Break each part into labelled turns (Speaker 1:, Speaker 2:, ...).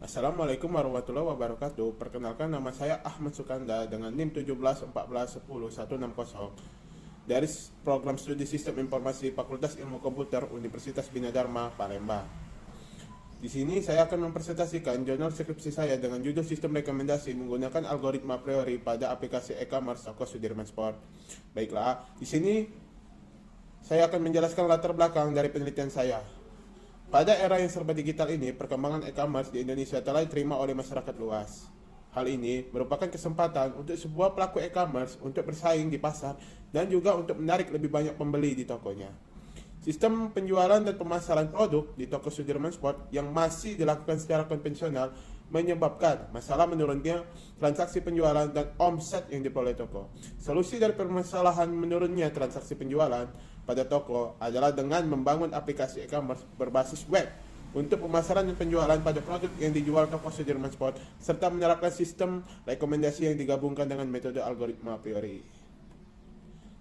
Speaker 1: Assalamualaikum warahmatullahi wabarakatuh. Perkenalkan, nama saya Ahmad Sukanda dengan NIM 17 14 10 160 dari program studi Sistem Informasi Fakultas Ilmu Komputer Universitas Bina Dharma, Palembang. Di sini saya akan mempresentasikan jurnal skripsi saya dengan judul Sistem Rekomendasi menggunakan algoritma a priori pada aplikasi e-commerce toko Sudirman Sport. Baiklah, di sini saya akan menjelaskan latar belakang dari penelitian saya. Pada era yang serba digital ini, perkembangan e-commerce di Indonesia telah diterima oleh masyarakat luas. Hal ini merupakan kesempatan untuk sebuah pelaku e-commerce untuk bersaing di pasar dan juga untuk menarik lebih banyak pembeli di tokonya. Sistem penjualan dan pemasaran produk di toko Sudirman Sport yang masih dilakukan secara konvensional menyebabkan masalah menurunnya transaksi penjualan dan omset yang diperoleh toko. Solusi dari permasalahan menurunnya transaksi penjualan pada toko adalah dengan membangun aplikasi e-commerce berbasis web untuk pemasaran dan penjualan pada produk yang dijual toko Sudirman Sport serta menerapkan sistem rekomendasi yang digabungkan dengan metode algoritma a priori.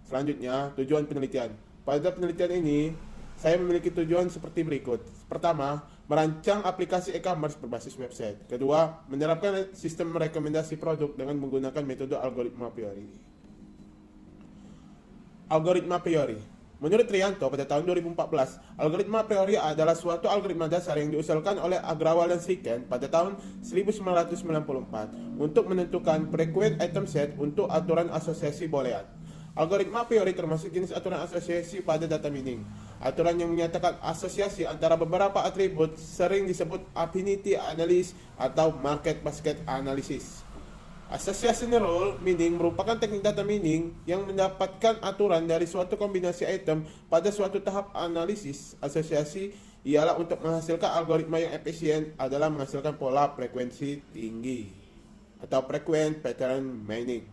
Speaker 1: Selanjutnya, tujuan penelitian. Pada penelitian ini, saya memiliki tujuan seperti berikut. Pertama, merancang aplikasi e-commerce berbasis website. Kedua, menerapkan sistem rekomendasi produk dengan menggunakan metode algoritma a priori. Algoritma a priori. Menurut Trianto pada tahun 2014, algoritma a priori adalah suatu algoritma dasar yang diusulkan oleh Agrawal dan Sriken pada tahun 1994 untuk menentukan frequent item set untuk aturan asosiasi boolean. Algoritma a priori termasuk jenis aturan asosiasi pada data mining. Aturan yang menyatakan asosiasi antara beberapa atribut sering disebut affinity analysis atau market basket analysis. Association rule mining merupakan teknik data mining yang mendapatkan aturan dari suatu kombinasi item pada suatu tahap analisis. Asosiasi ialah untuk menghasilkan algoritma yang efisien adalah menghasilkan pola frekuensi tinggi atau frequent pattern mining.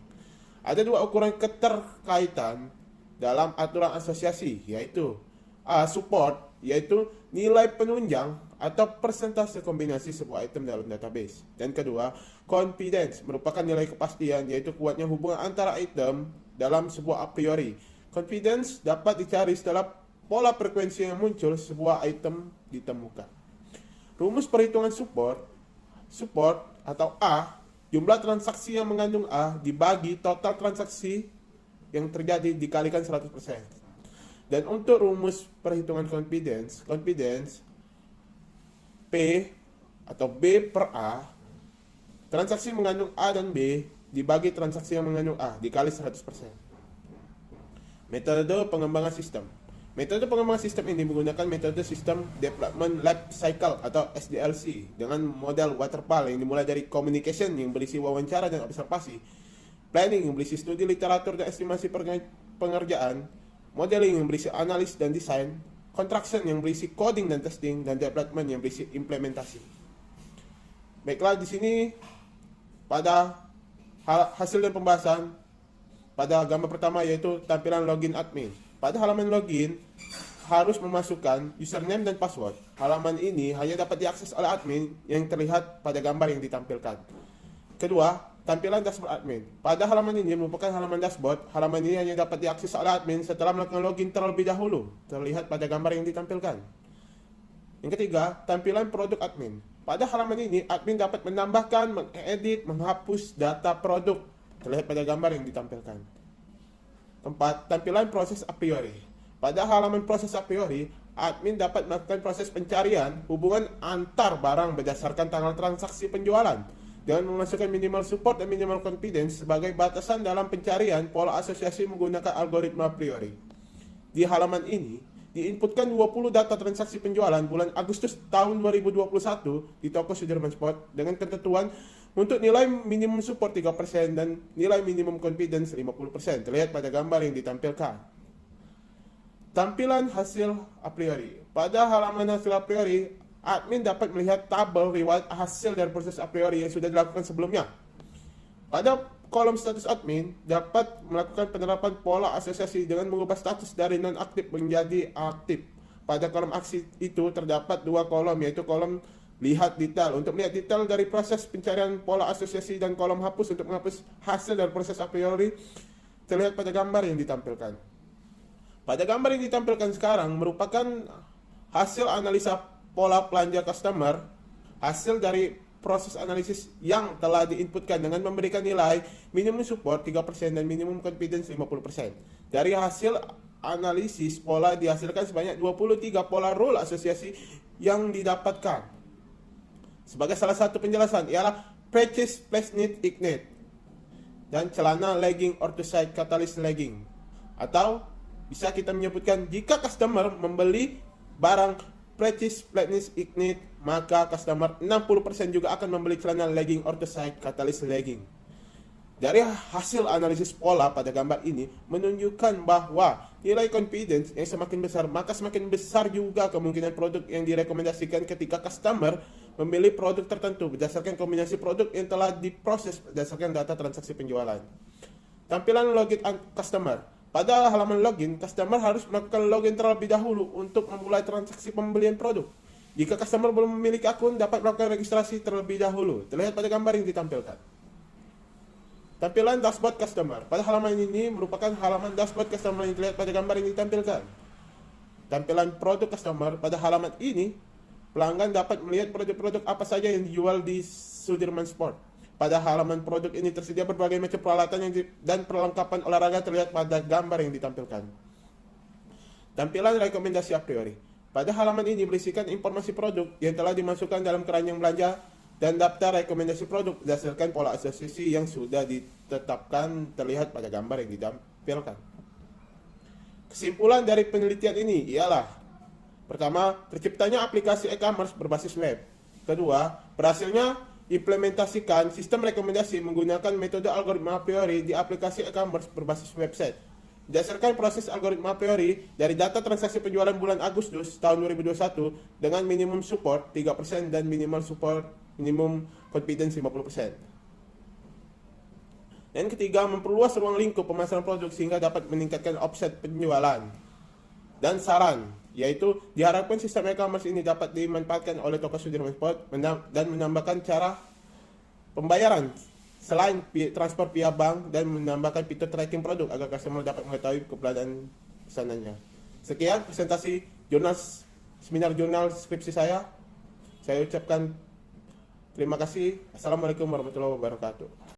Speaker 1: Ada dua ukuran keterkaitan dalam aturan asosiasi, yaitu A. Support, yaitu nilai penunjang atau persentase kombinasi sebuah item dalam database. Dan kedua, confidence, merupakan nilai kepastian, yaitu kuatnya hubungan antara item dalam sebuah a priori. Confidence dapat dicari setelah pola frekuensi yang muncul sebuah item ditemukan. Rumus perhitungan support atau A, jumlah transaksi yang mengandung A dibagi total transaksi yang terjadi dikalikan 100%. Dan untuk rumus perhitungan confidence P atau B per A, transaksi mengandung A dan B dibagi transaksi yang mengandung A dikali 100%. Metode pengembangan sistem. Metode pengembangan sistem ini menggunakan metode System Development Life Cycle atau SDLC dengan model waterfall yang dimulai dari communication yang berisi wawancara dan observasi, planning yang berisi studi literatur dan estimasi pengerjaan, modeling yang berisi analis dan desain, contraction yang berisi coding dan testing, dan development yang berisi implementasi. Baiklah, di sini pada hasil dan pembahasan pada gambar pertama yaitu tampilan login admin. Pada halaman login harus memasukkan username dan password. Halaman ini hanya dapat diakses oleh admin yang terlihat pada gambar yang ditampilkan. Kedua, tampilan dashboard admin. Pada halaman ini merupakan halaman dashboard. Halaman ini hanya dapat diakses oleh admin setelah melakukan login terlebih dahulu, terlihat pada gambar yang ditampilkan. Yang ketiga, tampilan produk admin. Pada halaman ini, admin dapat menambahkan, mengedit, menghapus data produk, terlihat pada gambar yang ditampilkan. Keempat, tampilan proses a priori. Pada halaman proses a priori, admin dapat melakukan proses pencarian hubungan antar barang berdasarkan tanggal transaksi penjualan dengan memasukkan minimal support dan minimal confidence sebagai batasan dalam pencarian pola asosiasi menggunakan algoritma a priori. Di halaman ini, diinputkan 20 data transaksi penjualan bulan Agustus tahun 2021 di toko Sudirman Sport dengan ketentuan untuk nilai minimum support 3% dan nilai minimum confidence 50%, terlihat pada gambar yang ditampilkan. Tampilan hasil a priori. Pada halaman hasil a priori, admin dapat melihat tabel riwayat hasil dari proses a priori yang sudah dilakukan sebelumnya. Pada kolom status admin, dapat melakukan penerapan pola asosiasi dengan mengubah status dari non-aktif menjadi aktif. Pada kolom aksi itu terdapat dua kolom, yaitu kolom lihat detail untuk melihat detail dari proses pencarian pola asosiasi dan kolom hapus untuk menghapus hasil dari proses a priori, terlihat pada gambar yang ditampilkan. Pada gambar yang ditampilkan sekarang merupakan hasil analisa pola belanja customer, hasil dari proses analisis yang telah diinputkan dengan memberikan nilai minimum support 3% dan minimum confidence 50%. Dari hasil analisis pola dihasilkan sebanyak 23 pola rule asosiasi yang didapatkan. Sebagai salah satu penjelasan ialah Practice Place Need Ignite dan celana legging orthosite catalyst legging. Atau bisa kita menyebutkan jika customer membeli barang Practice Place Need Ignite, maka customer 60% juga akan membeli celana legging orthosite catalyst legging. Dari hasil analisis pola pada gambar ini menunjukkan bahwa nilai confidence yang semakin besar, maka semakin besar juga kemungkinan produk yang direkomendasikan ketika customer memilih produk tertentu berdasarkan kombinasi produk yang telah diproses berdasarkan data transaksi penjualan. Tampilan login customer. Pada halaman login, customer harus melakukan login terlebih dahulu untuk memulai transaksi pembelian produk. Jika customer belum memiliki akun, dapat melakukan registrasi terlebih dahulu. Terlihat pada gambar yang ditampilkan. Tampilan dashboard customer. Pada halaman ini merupakan halaman dashboard customer yang terlihat pada gambar yang ditampilkan. Tampilan produk customer. Pada halaman ini, pelanggan dapat melihat produk-produk apa saja yang dijual di Sudirman Sport. Pada halaman produk ini tersedia berbagai macam peralatan dan perlengkapan olahraga terlihat pada gambar yang ditampilkan. Tampilan rekomendasi a priori. Pada halaman ini berisikan informasi produk yang telah dimasukkan dalam keranjang belanja dan daftar rekomendasi produk berdasarkan pola asosiasi yang sudah ditetapkan terlihat pada gambar yang ditampilkan. Kesimpulan dari penelitian ini ialah: pertama, terciptanya aplikasi e-commerce berbasis web. Kedua, berhasilnya implementasikan sistem rekomendasi menggunakan metode algoritma a priori di aplikasi e-commerce berbasis website. Berdasarkan proses algoritma a priori dari data transaksi penjualan bulan Agustus tahun 2021 dengan minimum support 3% dan minimum confidence 50%. Dan ketiga, memperluas ruang lingkup pemasaran produk sehingga dapat meningkatkan offset penjualan. Dan saran, yaitu diharapkan sistem e-commerce ini dapat dimanfaatkan oleh toko Sudirman Sport dan menambahkan cara pembayaran selain transfer via bank dan menambahkan fitur tracking produk agar customer dapat mengetahui keberadaan pesanannya. Sekian presentasi seminar jurnal skripsi saya. Saya ucapkan terima kasih. Assalamualaikum warahmatullahi wabarakatuh.